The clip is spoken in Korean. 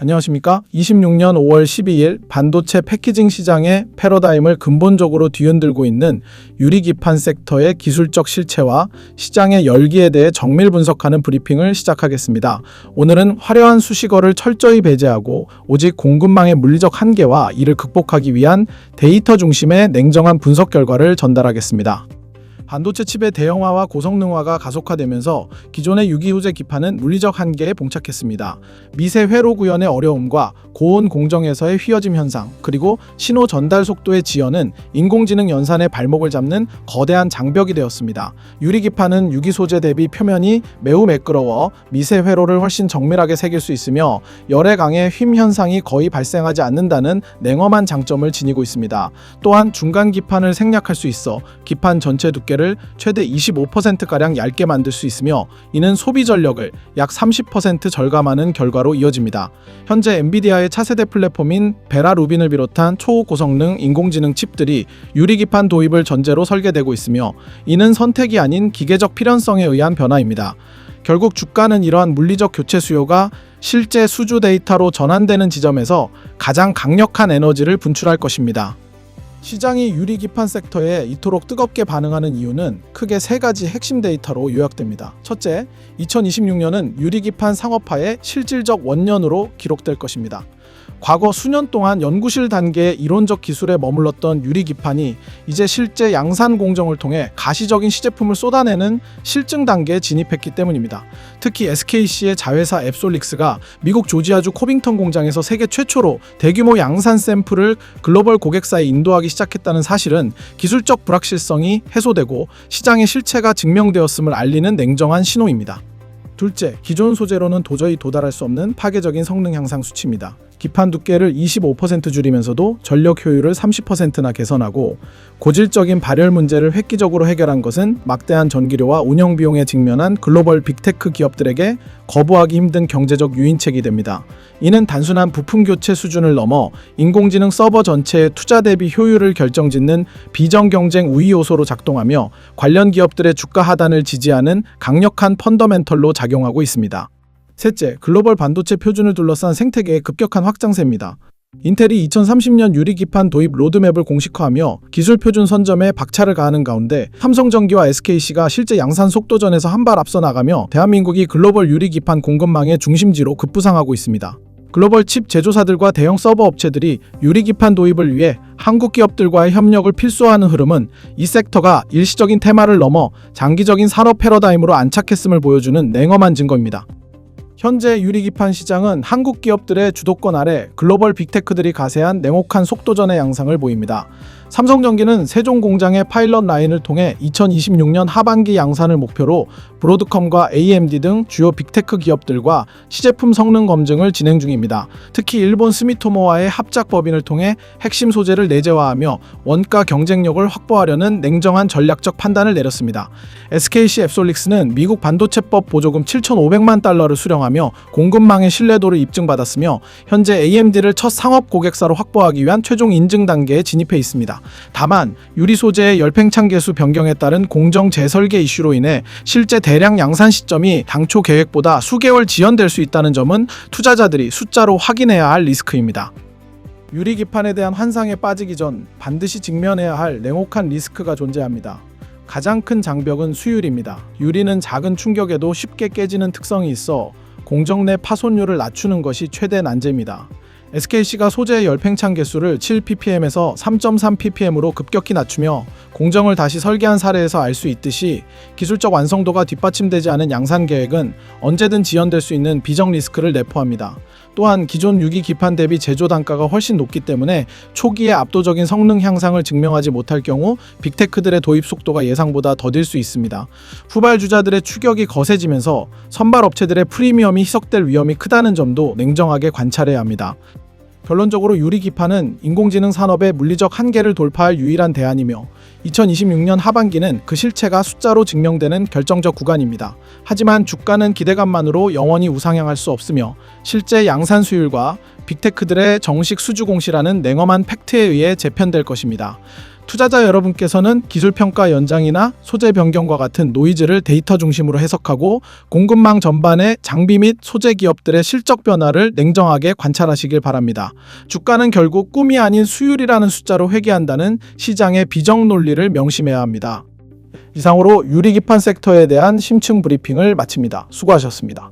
안녕하십니까? 26년 5월 12일 반도체 패키징 시장의 패러다임을 근본적으로 뒤흔들고 있는 유리기판 섹터의 기술적 실체와 시장의 열기에 대해 정밀 분석하는 브리핑을 시작하겠습니다. 오늘은 화려한 수식어를 철저히 배제하고 오직 공급망의 물리적 한계와 이를 극복하기 위한 데이터 중심의 냉정한 분석 결과를 전달하겠습니다. 반도체 칩의 대형화와 고성능화가 가속화되면서 기존의 유기소재 기판은 물리적 한계에 봉착했습니다. 미세 회로 구현의 어려움과 고온 공정에서의 휘어짐 현상, 그리고 신호 전달 속도의 지연은 인공지능 연산의 발목을 잡는 거대한 장벽이 되었습니다. 유리기판은 유기소재 대비 표면이 매우 매끄러워 미세 회로를 훨씬 정밀하게 새길 수 있으며 열에 강해 휨 현상이 거의 발생하지 않는다는 냉엄한 장점을 지니고 있습니다. 또한 중간 기판을 생략할 수 있어 기판 전체 두께를 최대 25%가량 얇게 만들 수 있으며 이는 소비 전력을 약 30% 절감하는 결과로 이어집니다. 현재 엔비디아의 차세대 플랫폼인 베라 루빈을 비롯한 초고성능 인공지능 칩들이 유리기판 도입을 전제로 설계되고 있으며 이는 선택이 아닌 기계적 필연성에 의한 변화입니다. 결국 주가는 이러한 물리적 교체 수요가 실제 수주 데이터로 전환되는 지점에서 가장 강력한 에너지를 분출할 것입니다. 시장이 유리기판 섹터에 이토록 뜨겁게 반응하는 이유는 크게 세 가지 핵심 데이터로 요약됩니다. 첫째, 2026년은 유리기판 상업화의 실질적 원년으로 기록될 것입니다. 과거 수년 동안 연구실 단계의 이론적 기술에 머물렀던 유리기판이 이제 실제 양산 공정을 통해 가시적인 시제품을 쏟아내는 실증 단계에 진입했기 때문입니다. 특히 SKC의 자회사 앱솔릭스가 미국 조지아주 코빙턴 공장에서 세계 최초로 대규모 양산 샘플을 글로벌 고객사에 인도하기 시작했다는 사실은 기술적 불확실성이 해소되고 시장의 실체가 증명되었음을 알리는 냉정한 신호입니다. 둘째, 기존 소재로는 도저히 도달할 수 없는 파괴적인 성능 향상 수치입니다. 기판 두께를 25% 줄이면서도 전력 효율을 30%나 개선하고 고질적인 발열 문제를 획기적으로 해결한 것은 막대한 전기료와 운영 비용에 직면한 글로벌 빅테크 기업들에게 거부하기 힘든 경제적 유인책이 됩니다. 이는 단순한 부품 교체 수준을 넘어 인공지능 서버 전체의 투자 대비 효율을 결정짓는 비정경쟁 우위 요소로 작동하며 관련 기업들의 주가 하단을 지지하는 강력한 펀더멘털로 작용하고 있습니다. 셋째, 글로벌 반도체 표준을 둘러싼 생태계의 급격한 확장세입니다. 인텔이 2030년 유리기판 도입 로드맵을 공식화하며 기술 표준 선점에 박차를 가하는 가운데 삼성전기와 SKC가 실제 양산 속도전에서 한 발 앞서 나가며 대한민국이 글로벌 유리기판 공급망의 중심지로 급부상하고 있습니다. 글로벌 칩 제조사들과 대형 서버 업체들이 유리기판 도입을 위해 한국 기업들과의 협력을 필수화하는 흐름은 이 섹터가 일시적인 테마를 넘어 장기적인 산업 패러다임으로 안착했음을 보여주는 냉엄한 증거입니다. 현재 유리기판 시장은 한국 기업들의 주도권 아래 글로벌 빅테크들이 가세한 냉혹한 속도전의 양상을 보입니다. 삼성전기는 세종 공장의 파일럿 라인을 통해 2026년 하반기 양산을 목표로 브로드컴과 AMD 등 주요 빅테크 기업들과 시제품 성능 검증을 진행 중입니다. 특히 일본 스미토모와의 합작 법인을 통해 핵심 소재를 내재화하며 원가 경쟁력을 확보하려는 냉정한 전략적 판단을 내렸습니다. SKC 앱솔릭스는 미국 반도체법 보조금 7,500만 달러를 수령하며 공급망의 신뢰도를 입증받았으며 현재 AMD를 첫 상업 고객사로 확보하기 위한 최종 인증 단계에 진입해 있습니다. 다만 유리 소재의 열팽창 개수 변경에 따른 공정 재설계 이슈로 인해 실제 대량 양산 시점이 당초 계획보다 수개월 지연될 수 있다는 점은 투자자들이 숫자로 확인해야 할 리스크입니다. 유리기판에 대한 환상에 빠지기 전 반드시 직면해야 할 냉혹한 리스크가 존재합니다. 가장 큰 장벽은 수율입니다. 유리는 작은 충격에도 쉽게 깨지는 특성이 있어 공정 내 파손율을 낮추는 것이 최대 난제입니다. SKC가 소재의 열팽창 개수를 7ppm에서 3.3ppm으로 급격히 낮추며 공정을 다시 설계한 사례에서 알 수 있듯이 기술적 완성도가 뒷받침되지 않은 양산 계획은 언제든 지연될 수 있는 비정 리스크를 내포합니다. 또한 기존 유기 기판 대비 제조 단가가 훨씬 높기 때문에 초기에 압도적인 성능 향상을 증명하지 못할 경우 빅테크들의 도입 속도가 예상보다 더딜 수 있습니다. 후발주자들의 추격이 거세지면서 선발 업체들의 프리미엄이 희석될 위험이 크다는 점도 냉정하게 관찰해야 합니다. 결론적으로 유리기판은 인공지능 산업의 물리적 한계를 돌파할 유일한 대안이며 2026년 하반기는 그 실체가 숫자로 증명되는 결정적 구간입니다. 하지만 주가는 기대감만으로 영원히 우상향할 수 없으며 실제 양산 수율과 빅테크들의 정식 수주 공시라는 냉엄한 팩트에 의해 재편될 것입니다. 투자자 여러분께서는 기술평가 연장이나 소재 변경과 같은 노이즈를 데이터 중심으로 해석하고 공급망 전반의 장비 및 소재 기업들의 실적 변화를 냉정하게 관찰하시길 바랍니다. 주가는 결국 꿈이 아닌 수율이라는 숫자로 회귀한다는 시장의 비정 논리를 명심해야 합니다. 이상으로 유리기판 섹터에 대한 심층 브리핑을 마칩니다. 수고하셨습니다.